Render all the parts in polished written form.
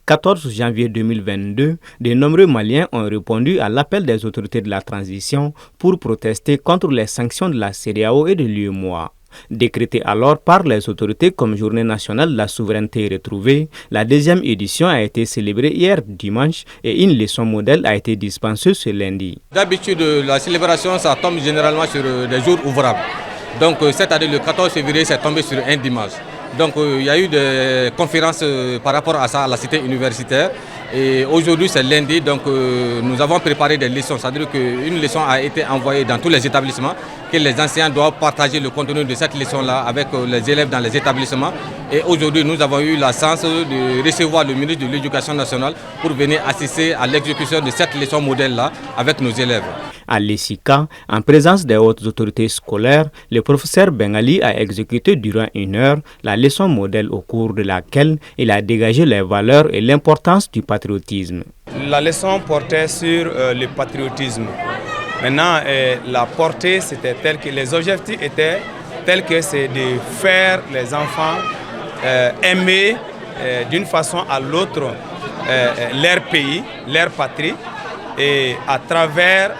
14 janvier 2022, de nombreux Maliens ont répondu à l'appel des autorités de la transition pour protester contre les sanctions de la CEDEAO et de l'UEMOA. Décrétée alors par les autorités comme journée nationale de la souveraineté retrouvée, la deuxième édition a été célébrée hier dimanche et une leçon modèle a été dispensée ce lundi. D'habitude, la célébration, ça tombe généralement sur des jours ouvrables. Donc cette année, le 14 février, c'est tombé sur un dimanche. Donc il y a eu des conférences par rapport à ça à la cité universitaire. Et aujourd'hui c'est lundi, donc nous avons préparé des leçons. C'est-à-dire qu'une leçon a été envoyée dans tous les établissements, que les enseignants doivent partager le contenu de cette leçon-là avec les élèves dans les établissements. Et aujourd'hui nous avons eu la chance de recevoir le ministre de l'Éducation nationale pour venir assister à l'exécution de cette leçon modèle-là avec nos élèves. À l'ESICA, en présence des hautes autorités scolaires, le professeur Bengali a exécuté durant 1 heure la leçon modèle au cours de laquelle il a dégagé les valeurs et l'importance du patriotisme. La leçon portait sur le patriotisme. Maintenant, la portée, c'était tel que les objectifs étaient tels que c'est de faire les enfants aimer d'une façon à l'autre leur pays, leur patrie, et à travers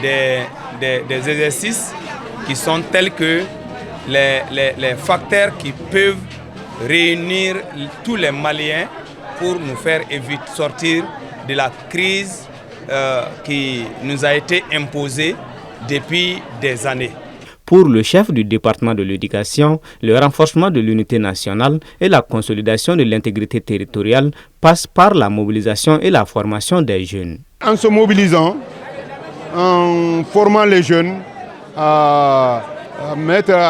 des exercices qui sont tels que les facteurs qui peuvent réunir tous les Maliens pour nous faire sortir de la crise qui nous a été imposée depuis des années. Pour le chef du département de l'éducation, le renforcement de l'unité nationale et la consolidation de l'intégrité territoriale passent par la mobilisation et la formation des jeunes. En se mobilisant, en formant les jeunes, à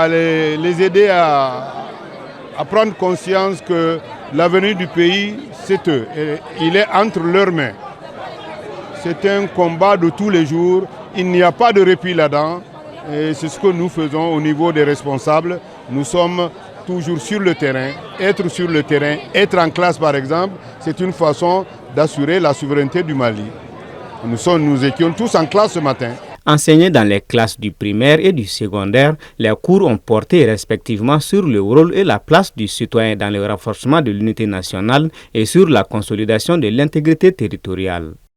les aider à prendre conscience que l'avenir du pays, c'est eux. Et il est entre leurs mains. C'est un combat de tous les jours. Il n'y a pas de répit là-dedans. Et c'est ce que nous faisons au niveau des responsables. Nous sommes toujours sur le terrain. Être sur le terrain, être en classe par exemple, c'est une façon d'assurer la souveraineté du Mali. Nous étions tous en classe ce matin. Enseignés dans les classes du primaire et du secondaire, les cours ont porté respectivement sur le rôle et la place du citoyen dans le renforcement de l'unité nationale et sur la consolidation de l'intégrité territoriale.